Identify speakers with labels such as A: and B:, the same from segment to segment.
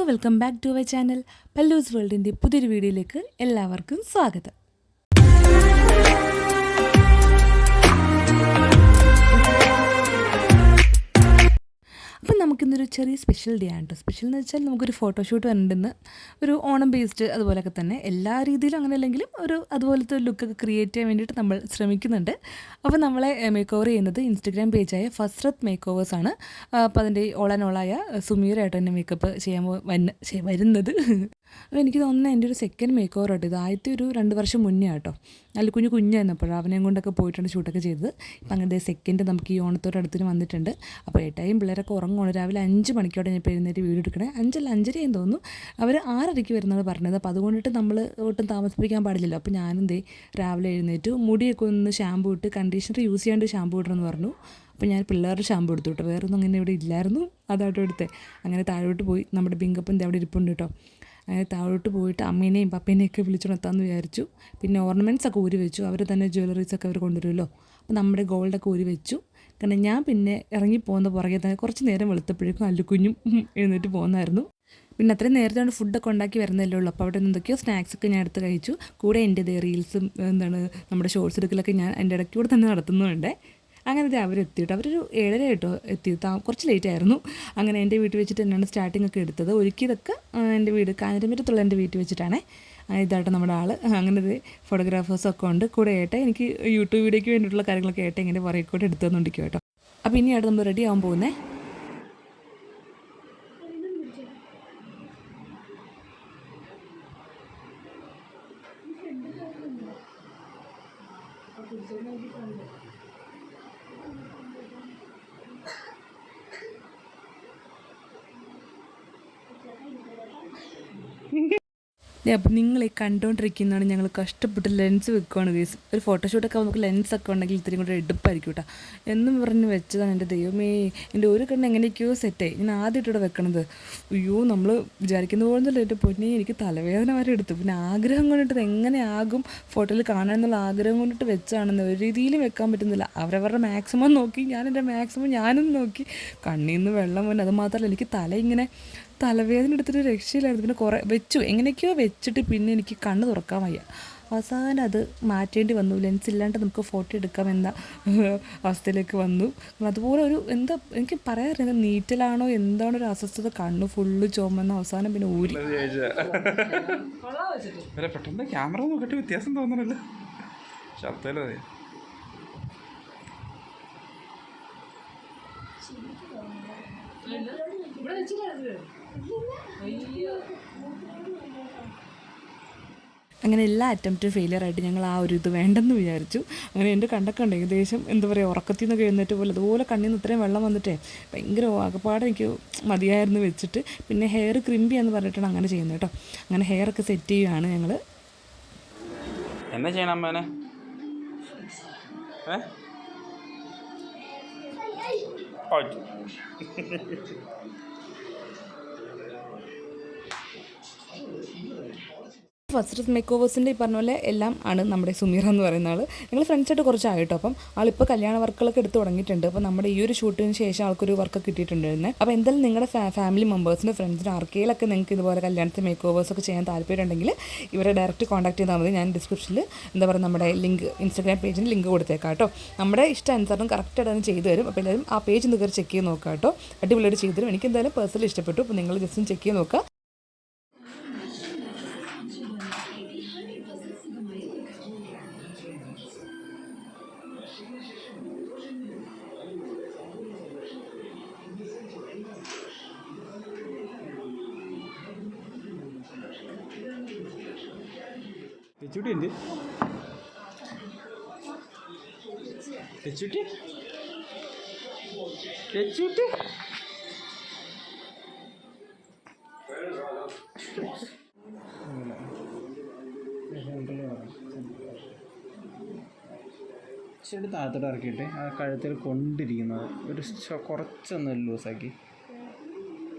A: Welcome back to my channel Pallus വേൾഡിൻ്റെ പുതിയൊരു വീഡിയോയിലേക്ക് എല്ലാവർക്കും സ്വാഗതം. അപ്പം നമുക്കിന്നൊരു ചെറിയ സ്പെഷ്യൽ ഡേ ആണ് കേട്ടോ. സ്പെഷ്യൽ എന്ന് വെച്ചാൽ നമുക്കൊരു ഫോട്ടോഷൂട്ട് വന്നിട്ടുണ്ടെന്ന്, ഒരു ഓണം ബേസ്ഡ് അതുപോലെയൊക്കെ തന്നെ എല്ലാ രീതിയിലും അങ്ങനെ അല്ലെങ്കിലും ഒരു അതുപോലത്തെ ഒരു ലുക്കൊക്കെ ക്രിയേറ്റ് ചെയ്യാൻ വേണ്ടിയിട്ട് നമ്മൾ ശ്രമിക്കുന്നുണ്ട്. അപ്പോൾ നമ്മളെ മേക്ക് ഓവർ ചെയ്യുന്നത് ഇൻസ്റ്റഗ്രാം പേജായ ഫസ്രത്ത് മേക്ക് ഓവേഴ്സാണ്. അപ്പോൾ അതിൻ്റെ ഓൾ ആൻഡ് ഓളായ സുമീറായിട്ട് തന്നെ മേക്കപ്പ് ചെയ്യാൻ വരുന്നത്. അപ്പോൾ എനിക്ക് തോന്നുന്നത് എൻ്റെ ഒരു സെക്കൻഡ് മേക്ക് ഓവർ ആട്ടോ. ഇത് ആദ്യത്തെ ഒരു 2 വർഷം മുന്നേ ആട്ടോ. നല്ല കുഞ്ഞായിരുന്നപ്പോൾ അവനെയും കൊണ്ടൊക്കെ പോയിട്ടുണ്ട് ഷൂട്ടൊക്കെ ചെയ്തത്. ഇപ്പം അങ്ങനത്തെ സെക്കൻഡ് നമുക്ക് ഈ ഓണത്തോടടുത്തിന് വന്നിട്ടുണ്ട്. അപ്പോൾ ഏട്ടായും പിള്ളേരൊക്കെ ഉറങ്ങുകയാണ്. രാവിലെ 5 മണിക്കോടെ ഞാൻ ഇപ്പോൾ എഴുന്നേറ്റ് വീഡിയോ എടുക്കണേ. 5:30 എന്ന് തോന്നുന്നു. അവർ 6:30 വരുന്നത് പറഞ്ഞത്. അപ്പോൾ അതുകൊണ്ടിട്ട് നമ്മൾ ഒട്ടും താമസിപ്പിക്കാൻ പാടില്ലല്ലോ. അപ്പോൾ ഞാനും രാവിലെ എഴുന്നേറ്റ് മുടിയൊക്കെ ഒന്ന് ഷാമ്പൂ ഇട്ട് കണ്ടീഷണർ യൂസ് ചെയ്യാണ്ട് ഷാമ്പൂ ഇടണമെന്ന് പറഞ്ഞു. അപ്പോൾ ഞാൻ പിള്ളേരുടെ ഷാമ്പൂ എടുത്തു കേട്ടോ. വേറൊന്നും അങ്ങനെ ഇവിടെ ഇല്ലായിരുന്നു, അതാട്ടോ എടുത്തേ. അങ്ങനെ താഴോട്ട് പോയി. നമ്മുടെ ബിങ്കപ്പൻ്റെ അവിടെ ഇരിപ്പുണ്ട് കേട്ടോ. അങ്ങനെ താഴോട്ട് പോയിട്ട് അമ്മേനെയും പപ്പേനെയൊക്കെ വിളിച്ചുണർത്താമെന്ന് വിചാരിച്ചു. പിന്നെ ഓർണമെൻറ്റ്സ് ഒക്കെ ഊരി വെച്ചു. അവർ തന്നെ ജ്വല്ലറീസൊക്കെ അവർ കൊണ്ടുവരുമല്ലോ. അപ്പോൾ നമ്മുടെ ഗോൾഡൊക്കെ ഊരി വെച്ചു. കാരണം ഞാൻ പിന്നെ ഇറങ്ങിപ്പോകുന്ന പുറകെ തന്നെ കുറച്ച് നേരം വെളുത്തപ്പോഴേക്കും അല്ലുക്കുഞ്ഞും എഴുന്നേറ്റ് പോകുന്നായിരുന്നു. പിന്നെ അത്രയും നേരത്തെ കൊണ്ട് ഫുഡൊക്കെ ഉണ്ടാക്കി വരുന്നതല്ലേ ഉള്ളൂ. അപ്പോൾ അവിടെ എന്തൊക്കെയോ സ്നാക്സൊക്കെ ഞാൻ എടുത്ത് കഴിച്ചു. കൂടെ എൻ്റെ റീൽസും നമ്മുടെ ഷോർട്സ് എടുക്കലൊക്കെ ഞാൻ എൻ്റെ ഇടയ്ക്കൂടെ തന്നെ നടത്തുന്നുണ്ട്. അങ്ങനെ അവരെത്തിയിട്ട് അവരൊരു 7:30 കേട്ടോ എത്തി. കുറച്ച് ലേറ്റ് ആയിരുന്നു. അങ്ങനെ എൻ്റെ വീട്ടിൽ വെച്ചിട്ട് തന്നെയാണ് സ്റ്റാർട്ടിംഗ് ഒക്കെ എടുത്തത്. ഒരുക്കിയതൊക്കെ എൻ്റെ വീട് കാഞ്ഞിരമറ്റത്തുള്ള എൻ്റെ വീട്ടിൽ വെച്ചിട്ടാണ്. ഇതായിട്ട് നമ്മുടെ ആൾ. അങ്ങനെ ഫോട്ടോഗ്രാഫേഴ്സൊക്കെ ഉണ്ട്. കൂടെ എനിക്ക് യൂട്യൂബ് വീഡിയോയ്ക്ക് വേണ്ടിയിട്ടുള്ള കാര്യങ്ങളൊക്കെ ഇങ്ങനെ പുറകെ എടുത്തു തന്നുകൊണ്ടിരിക്കും കേട്ടോ. അപ്പോൾ ഇനിയാണ് നമ്മൾ റെഡി ആവാൻ പോകുന്നത്. അപ്പം നിങ്ങളെ കണ്ടുകൊണ്ടിരിക്കുന്നതാണ് ഞങ്ങൾ കഷ്ടപ്പെട്ട് ലെൻസ് വെക്കുകയാണ് ഗൈസ്. ഒരു ഫോട്ടോഷൂട്ടൊക്കെ നമുക്ക് ലെൻസൊക്കെ ഉണ്ടെങ്കിൽ ഇത്തിരി കൂടെ എടുപ്പായിരിക്കും കേട്ടോ എന്നും പറഞ്ഞ് വെച്ചതാണ്. എൻ്റെ ദൈവമേ, എൻ്റെ ഒരു കണ്ണ് എങ്ങനെയൊക്കെയോ സെറ്റായി. ഞാൻ ആദ്യമായിട്ടിവിടെ വെക്കണത്. അയ്യോ, നമ്മൾ വിചാരിക്കുന്ന പോലൊന്നുമില്ല. എൻ്റെ പൊന്നെ, എനിക്ക് തലവേദന വരെ എടുത്തു. പിന്നെ ആഗ്രഹം കൊണ്ടിട്ട് എങ്ങനെയാകും ഫോട്ടോയിൽ കാണാനെന്നുള്ള ആഗ്രഹം കൊണ്ടിട്ട് വെച്ചാണെന്ന് ഒരു രീതിയിലും വെക്കാൻ പറ്റുന്നില്ല. അവരവരുടെ മാക്സിമം നോക്കി, ഞാൻ എൻ്റെ മാക്സിമം ഞാനും നോക്കി. കണ്ണിൽ നിന്ന് വെള്ളം വന്നു. അത് മാത്രമല്ല, എനിക്ക് തലവേദന എടുത്തിട്ട് രക്ഷയിലായിരുന്നു. പിന്നെ കുറേ വെച്ചു, എങ്ങനെയൊക്കെയോ വെച്ചിട്ട് പിന്നെ എനിക്ക് കണ്ണ് തുറക്കാൻ വയ്യ. അവസാനം അത് മാറ്റേണ്ടി വന്നു. ലെൻസ് ഇല്ലാണ്ട് നമുക്ക് ഫോട്ടോ എടുക്കാമെന്ന അവസ്ഥയിലേക്ക് വന്നു. അതുപോലെ ഒരു എനിക്ക് പറയാറില്ല, നീറ്റലാണോ എന്താണോ ഒരു അസ്വസ്ഥത. കണ്ണ് ഫുള്ള് ചുമന്ന അവസാനം പിന്നെ ഊരി.
B: പെട്ടെന്ന് ക്യാമറ നോക്കിയിട്ട് വ്യത്യാസം തോന്നണല്ലോ. ശബ്ദമല്ലേ
A: അങ്ങനെ എല്ലാ അറ്റംപ്റ്റും ഫെയിലിയറായിട്ട് ഞങ്ങൾ ആ ഒരു ഇത് വേണ്ടെന്ന് വിചാരിച്ചു. അങ്ങനെ എൻ്റെ കണ്ടൊക്കെ ഉണ്ട് ഏകദേശം ഉറക്കത്തിൽ നിന്നൊക്കെ എഴുന്നേറ്റ് പോലെ അതുപോലെ കണ്ണിൽ നിന്ന് ഇത്രയും വെള്ളം വന്നിട്ടേ ഭയങ്കര ആകപ്പാടെ എനിക്ക് മതിയായിരുന്നു വെച്ചിട്ട്. പിന്നെ ഹെയർ ക്രിമ്പിയാന്ന് പറഞ്ഞിട്ടാണ് അങ്ങനെ ചെയ്യുന്നത് കേട്ടോ. അങ്ങനെ ഹെയറൊക്കെ സെറ്റ് ചെയ്യുകയാണ് ഞങ്ങൾ.
B: എന്നാ ചെയ്യണം അമ്മേനെ?
A: ഫസ്റ്റ് മേക്ക് ഓവേഴ്സിൻ്റെ ഈ പറഞ്ഞ പോലെ എല്ലാം ആണ് നമ്മുടെ സുമീറ എന്ന് പറയുന്ന ആൾ. ഞങ്ങൾ ഫ്രണ്ട്സായിട്ട് കുറച്ചായിട്ടോ. അപ്പം ആളിപ്പോൾ കല്യാണ വർക്കുകളൊക്കെ എടുത്ത് തുടങ്ങിയിട്ടുണ്ട്. അപ്പോൾ നമ്മുടെ ഈ ഒരു ഷൂട്ടിന് ശേഷം ആൾക്കൊരു വർക്ക് കിട്ടിയിട്ടുണ്ടായിരുന്നത്. അപ്പോൾ എന്തായാലും നിങ്ങളുടെ ഫാമിലി മെമ്പേഴ്സിൻ്റെ ഫ്രണ്ട്സിൻ്റെ ആർക്കെയിലൊക്കെ നിങ്ങൾക്ക് ഇതുപോലെ കല്യാണത്തിന് മേക്ക് ഓവേഴ്സൊക്കെ ചെയ്യാൻ താല്പര്യമുണ്ടെങ്കിൽ ഇവരെ ഡയറക്റ്റ് കോൺടാക്ട് ചെയ്താൽ മതി. ഞാൻ ഡിസ്ക്രിപ്ഷനിൽ നമ്മുടെ ലിങ്ക്, ഇൻസ്റ്റാഗ്രാം പേജിന് ലിങ്ക് കൊടുത്തേക്കാം കേട്ടോ. നമ്മുടെ ഇഷ്ടാനുസരണം കറക്റ്റായിട്ട് അതിന് ചെയ്തു തരും. അപ്പോൾ എല്ലാവരും ആ പേജ് ഒന്ന് കയറി ചെക്ക് ചെയ്ത് നോക്കാം കേട്ടോ. അടിപൊളിയായിട്ട് ചെയ്തു തരും. എനിക്ക് എന്തായാലും പേഴ്സണലി ഇഷ്ടപ്പെട്ടു. അപ്പോൾ നിങ്ങൾ ജസ്റ്റ് ഒന്ന് ചെക്ക് ചെയ്ത് നോക്കുക.
B: തെച്ചുട്ടി ഉണ്ട്. തെച്ചുട്ടി ചെടി താഴത്തോട്ട് ഇറക്കിയിട്ട് ആ കഴുത്തിൽ കൊണ്ടിരിക്കുന്നത് ഒരു കുറച്ചൊന്ന് ലൂസാക്കി.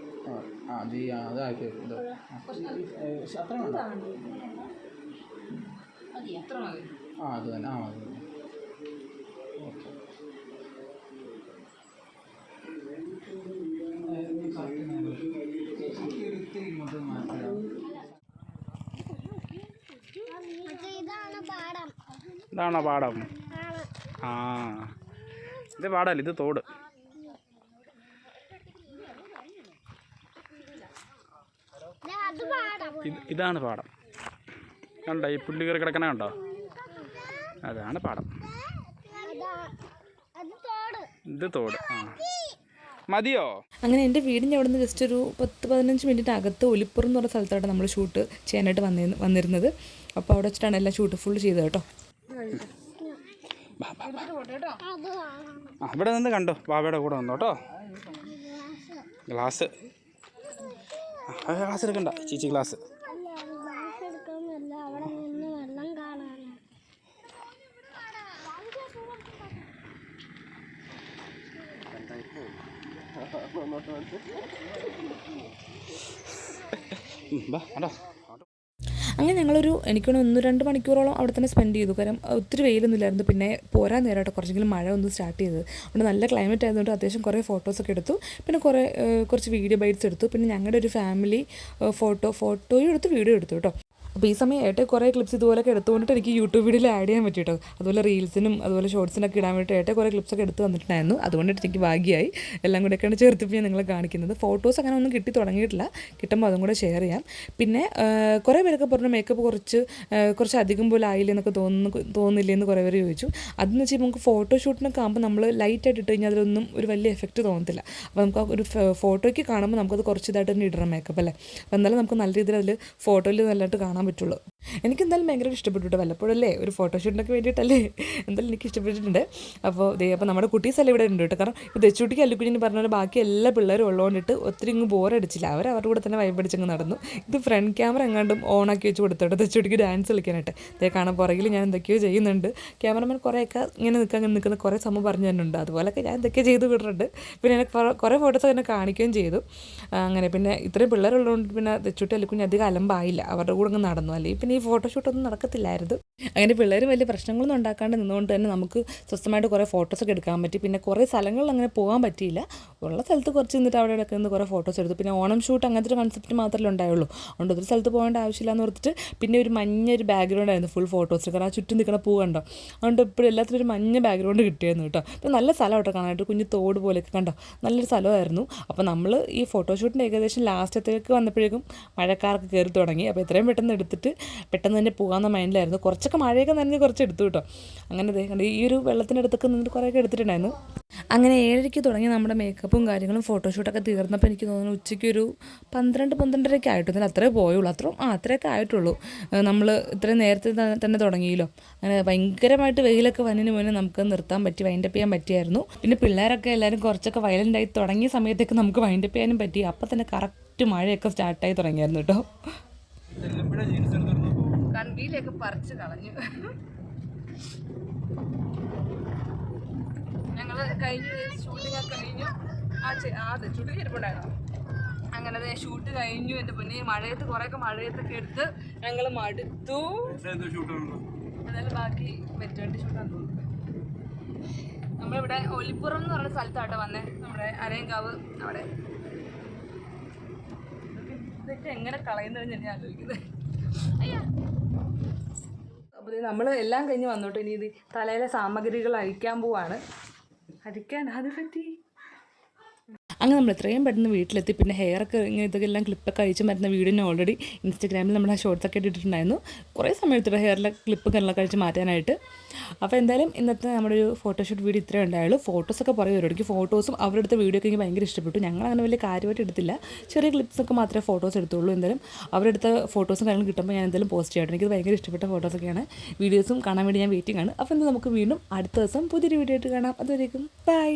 B: അതാക്കി അത്ര വേണ്ട. അത് തന്നെ. അത് തന്നെ. ഓക്കെ. ഇതാണോ പാടം? ആ, ഇത് പാടല്ല, ഇത് തോട്. ഇതാണ് പാടം. കണ്ടോ ഈ പുല്ല് കയറി കിടക്കണ കണ്ടോ? അതാണ് പാടം. ഇത് തോട്. ആ, മതിയോ?
A: അങ്ങനെ എൻ്റെ വീടിൻ്റെ അവിടെ നിന്ന് ജസ്റ്റ് ഒരു 10-15 മിനിറ്റ് അകത്ത് ഒലിപ്പുറം എന്ന് പറഞ്ഞ സ്ഥലത്തോടെ നമ്മൾ ഷൂട്ട് ചെയ്യാനായിട്ട് വന്നിരുന്നത്. അപ്പോൾ അവിടെ വെച്ചിട്ടാണ് എല്ലാം ഷൂട്ട് ഫുൾ ചെയ്തത് കേട്ടോ.
B: ആ, ഇവിടെ നിന്ന് കണ്ടോ, ബാബയുടെ കൂടെ വന്നോ കേട്ടോ. ഗ്ലാസ് ഗ്ലാസ് എടുക്കണ്ട ചേച്ചി, ഗ്ലാസ്.
A: അങ്ങനെ ഞങ്ങളൊരു എനിക്കൊന്ന് 1-2 മണിക്കൂറോളം അവിടെ തന്നെ സ്പെൻഡ് ചെയ്തു. കാരണം ഒത്തിരി വെയിലൊന്നും ഇല്ലായിരുന്നു. പിന്നെ പോരാൻ നേരമായിട്ട് കുറച്ചെങ്കിലും മഴ ഒന്ന് സ്റ്റാർട്ട് ചെയ്തത്. അവിടെ നല്ല ക്ലൈമറ്റ് ആയതുകൊണ്ട് അത്യാവശ്യം കുറേ ഫോട്ടോസൊക്കെ എടുത്തു. പിന്നെ കുറച്ച് വീഡിയോ ബൈറ്റ്സ് എടുത്തു. പിന്നെ ഞങ്ങളുടെ ഒരു ഫാമിലി ഫോട്ടോയും എടുത്തു, വീഡിയോ എടുത്തു കേട്ടോ. അപ്പോൾ ഈ സമയം ഏട്ടൻ കുറേ ക്ലിപ്സ് ഇതുപോലൊക്കെ എടുത്തുകൊണ്ടിട്ട് എനിക്ക് യൂട്യൂബ് വീഡിയോയിൽ ആഡ് ചെയ്യാൻ പറ്റി കേട്ടോ. അതുപോലെ റീൽസിനും അതുപോലെ ഷോർട്സിനൊക്കെ ഇടാൻ വേണ്ടി ഏട്ടൻ കുറേ ക്ലിപ്സൊക്കെ എടുത്ത് തന്നിട്ടുണ്ടായിരുന്നു. അതുകൊണ്ടിട്ട് എനിക്ക് ഭാഗ്യമായി. എല്ലാം കൂടെയൊക്കെയാണ് ചേർത്തിപ്പോൾ ഞാൻ നിങ്ങളെ കാണിക്കുന്നത്. ഫോട്ടോസ് അങ്ങനെ ഒന്നും കിട്ടി തുടങ്ങിയിട്ടില്ല. കിട്ടുമ്പോൾ അതും കൂടെ ഷെയർ ചെയ്യാം. പിന്നെ കുറേ പേരൊക്കെ പറഞ്ഞു മേക്കപ്പ് കുറച്ച് അധികം പോലെ ആയില്ലേ എന്നൊക്കെ തോന്നുന്നില്ലേ എന്ന് കുറേ പേര് ചോദിച്ചു. അതെന്ന് വെച്ചാൽ നമുക്ക് ഫോട്ടോഷൂട്ടിനൊക്കെ ആകുമ്പോൾ നമ്മൾ ലൈറ്റായിട്ട് ഇട്ട് കഴിഞ്ഞാൽ അതിലൊന്നും ഒരു വലിയ എഫക്റ്റ് തോന്നത്തില്ല. അപ്പോൾ നമുക്ക് ഒരു ഫോട്ടോയ്ക്ക് കാണുമ്പോൾ നമുക്കത് കുറച്ച് ഇതായിട്ട് തന്നെ ഇടണം മേക്കപ്പ് അല്ലേ. അപ്പോൾ എന്നാലും നമുക്ക് നല്ല രീതിയിൽ അതിൽ ഫോട്ടോയിൽ നല്ലതായിട്ട് കാണാൻ പറ്റുള്ളൂ. എനിക്കെന്തായാലും ഭയങ്കര ഇഷ്ടപ്പെട്ടു. വല്ലപ്പോഴല്ലേ ഒരു ഫോട്ടോഷൂട്ടിനൊക്കെ വേണ്ടിയിട്ടല്ലേ, എന്തായാലും എനിക്ക് ഇഷ്ടപ്പെട്ടിട്ടുണ്ട്. അപ്പോൾ നമ്മുടെ കുട്ടീസെല്ലാം ഇവിടെ ഉണ്ട് കേട്ടോ. കാരണം ഇപ്പോൾ തെച്ചുട്ടിക്ക് അല്ലുക്കുഞ്ഞിന് പറഞ്ഞ പോലെ ബാക്കി എല്ലാ പിള്ളേരും ഉള്ളതുകൊണ്ടിട്ട് ഒത്തിരി ഇങ്ങ് ബോറടിച്ചില്ല. അവരുടെ കൂടെ തന്നെ വൈബടിച്ചങ്ങ് നടന്നു. ഇത് ഫ്രണ്ട് ക്യാമറ എങ്ങാണ്ടും ഓണാക്കി വെച്ച് കൊടുത്തോട്ടെ തെച്ചുട്ടിക്ക് ഡാൻസ് കളിക്കാനായിട്ട്. ഇതേ കാണാൻ പുറകിൽ ഞാൻ എന്തൊക്കെയോ ചെയ്യുന്നുണ്ട്. ക്യാമറമാൻ കുറേയൊക്കെ ഇങ്ങനെ നിൽക്കുന്ന കുറേ സമയം പറഞ്ഞു തരുന്നുണ്ട്. അതുപോലെയൊക്കെ ഞാൻ എന്തൊക്കെയോ ചെയ്ത് വിടുന്നുണ്ട്. പിന്നെ എനിക്ക് കുറേ ഫോട്ടോസ് എന്നെ കാണിക്കുകയും ചെയ്തു. അങ്ങനെ പിന്നെ ഇത്രയും പിള്ളേരുള്ളതുകൊണ്ട് പിന്നെ തെച്ചുട്ടി അല്ലുക്കുഞ്ഞ് അധികം അലമ്പായില്ല. അവരുടെ കൂടെ അങ്ങ് നടന്നു. അല്ലെങ്കിൽ പിന്നെ ഈ ഫോട്ടോഷൂട്ടൊന്നും നടക്കത്തില്ലായിരുന്നു. അങ്ങനെ പിള്ളേർ വലിയ പ്രശ്നങ്ങളൊന്നും ഉണ്ടാക്കാണ്ട് നിന്നുകൊണ്ട് തന്നെ നമുക്ക് സ്വസ്ഥമായിട്ട് കുറേ ഫോട്ടോസൊക്കെ എടുക്കാൻ പറ്റി. പിന്നെ കുറേ സ്ഥലങ്ങളിൽ അങ്ങനെ പോകാൻ പറ്റിയില്ല. ഉള്ള സ്ഥലത്ത് കുറച്ച് നിന്നിട്ട് അവിടെ ഇടയ്ക്ക് നിന്ന് കുറേ ഫോട്ടോസ് എടുത്തു. പിന്നെ ഓണം ഷൂട്ട് അങ്ങനത്തെ ഒരു കൺസെപ്റ്റ് മാത്രമേ ഉണ്ടായുള്ളൂ. അതുകൊണ്ട് ഒരു സ്ഥലത്ത് പോകേണ്ട ആവശ്യമില്ല എന്ന് ഓർത്തിട്ട് പിന്നെ ഒരു മഞ്ഞൊരു ബാക്ക്ഗ്രൗണ്ട് ആയിരുന്നു ഫുൾ ഫോട്ടോസ്. കാരണം ആ ചുറ്റും നിൽക്കുന്ന പൂ കണ്ടോ, അതുകൊണ്ട് ഇപ്പോഴും എല്ലാത്തിനും ഒരു മഞ്ഞ ബാക്ക്ഗ്രൗണ്ട് കിട്ടിയായിരുന്നു കേട്ടോ. അപ്പോൾ നല്ല സ്ഥലം കേട്ടോ കാണാനായിട്ട്, കുഞ്ഞ് തോട് പോലെയൊക്കെ കണ്ടോ, നല്ലൊരു സ്ഥലമായിരുന്നു. അപ്പോൾ നമ്മൾ ഈ ഫോട്ടോഷൂട്ടിൻ്റെ ഏകദേശം ലാസ്റ്റത്തേക്ക് വന്നപ്പോഴേക്കും മഴക്കാർക്ക് കയറി തുടങ്ങി. അപ്പോൾ എത്രയും പെട്ടെന്ന് എടുത്തിട്ട് പെട്ടെന്ന് തന്നെ പോകാമെന്ന മൈൻഡിലായിരുന്നു. കുറച്ചൊക്കെ മഴയൊക്കെ നനഞ്ഞ് കുറച്ച് എടുത്തു കേട്ടോ. അങ്ങനെ കണ്ട് ഈ ഒരു വെള്ളത്തിനടുത്തൊക്കെ നിന്നിട്ട് കുറേയൊക്കെ എടുത്തിട്ടുണ്ടായിരുന്നു. അങ്ങനെ 7:30 തുടങ്ങി നമ്മുടെ മേക്കപ്പും കാര്യങ്ങളും ഫോട്ടോഷൂട്ടൊക്കെ തീർന്നപ്പോൾ എനിക്ക് തോന്നുന്നു ഉച്ചയ്ക്ക് ഒരു 12-12:30 ആയിട്ടും അത്രേ പോയുള്ളൂ. അത്രയൊക്കെ ആയിട്ടുള്ളൂ. നമ്മൾ ഇത്രയും നേരത്തെ തന്നെ തുടങ്ങിയല്ലോ. അങ്ങനെ ഭയങ്കരമായിട്ട് വെയിലൊക്കെ വന്നതിന് മുന്നേ നമുക്ക് നിർത്താൻ പറ്റി, വൈൻഡപ്പ് ചെയ്യാൻ പറ്റിയായിരുന്നു. പിന്നെ പിള്ളേരൊക്കെ എല്ലാവരും കുറച്ചൊക്കെ വയലൻ്റായി തുടങ്ങിയ സമയത്തേക്ക് നമുക്ക് വൈൻഡപ്പ് ചെയ്യാനും പറ്റി. അപ്പോൾ തന്നെ കറക്റ്റ് മഴയൊക്കെ സ്റ്റാർട്ടായി തുടങ്ങിയായിരുന്നു കേട്ടോ. കൺവീലൊക്കെ പറിച്ച് കളഞ്ഞു. ഞങ്ങൾ ഷൂട്ടിങ് കഴിഞ്ഞു. ഷൂട്ടിങ് ഇരിപ്പുണ്ടായിരുന്നു. അങ്ങനെ ഷൂട്ട് കഴിഞ്ഞു. എൻ്റെ പൊന്നെ മഴയത്ത് കുറേയൊക്കെ മഴയത്തൊക്കെ എടുത്ത് ഞങ്ങൾ മടുത്തു. എന്നാലും ബാക്കി വെറ്റുവണ്ടി ഷൂട്ടാന്ന് തോന്നുന്നു. നമ്മളിവിടെ ഒലിപ്പുറം എന്ന് പറയുന്ന സ്ഥലത്താട്ടോ വന്നേ, നമ്മുടെ അരയങ്കാവ് അവിടെ. ഇതൊക്കെ എങ്ങനെ കളയുന്നതെന്ന് ഞാൻ ആലോചിക്കുന്നത്. അപ്പോൾ നമ്മൾ എല്ലാം കഴിഞ്ഞ് വന്നോട്ട് ഇനി ഇത് തലയിലെ സാമഗ്രികൾ അഴിക്കാൻ പോവാണ്. അത് പറ്റി അങ്ങനെ നമ്മൾ എത്രയും പെട്ടെന്ന് വീട്ടിലെത്തി. പിന്നെ ഹെയറൊക്കെ ഇങ്ങനെ ഇതൊക്കെ എല്ലാം ക്ലിപ്പൊക്കെ അഴിച്ച് മരുന്ന വീഡിയോ ഓൾറെഡി ഇൻസ്റ്റാഗ്രാമിൽ നമ്മൾ ആ ഷോർട്സൊക്കെ ഇട്ടിട്ടുണ്ടായിരുന്നു. കുറേ സമയത്ത് ഹെയറിലെ ക്ലിപ്പ് കാര്യങ്ങളൊക്കെ അഴിച്ച് മാറ്റാനായിട്ട്. അപ്പോൾ എന്തായാലും ഇന്നത്തെ നമ്മുടെ ഒരു ഫോട്ടോഷൂട്ട് വീഡിയോ ഇത്രയും ഉണ്ടായുള്ളൂ. ഫോട്ടോസൊക്കെ പറയുമല്ലോ, എനിക്ക് ഫോട്ടോസും അവരുടെ അടുത്ത വീഡിയോ ഒക്കെ എനിക്ക് ഭയങ്കര ഇഷ്ടപ്പെട്ടു. ഞങ്ങളങ്ങനെ വലിയ കാര്യമായിട്ട് എടുത്തില്ല, ചെറിയ ക്ലിപ്സൊക്കെ മാത്രമേ ഫോട്ടോസ് എടുത്തുള്ളൂ. എന്തായാലും അവരുടെ അടുത്ത ഫോട്ടോസും കാര്യങ്ങളും കിട്ടുമ്പോൾ ഞാൻ എന്തായാലും പോസ്റ്റ് ചെയ്യട്ടെ. എനിക്കത് ഭയങ്കര ഇഷ്ടപ്പെട്ട ഫോട്ടോസൊക്കെയാണ്. വീഡിയോസും കാണാൻ വേണ്ടി ഞാൻ വെയിറ്റിംഗ് ആണ്. അപ്പോൾ എന്താ നമുക്ക് വീണ്ടും അടുത്ത ദിവസം പുതിയൊരു വീഡിയോ ആയിട്ട് കാണാം. അതുവരേക്കും ബൈ.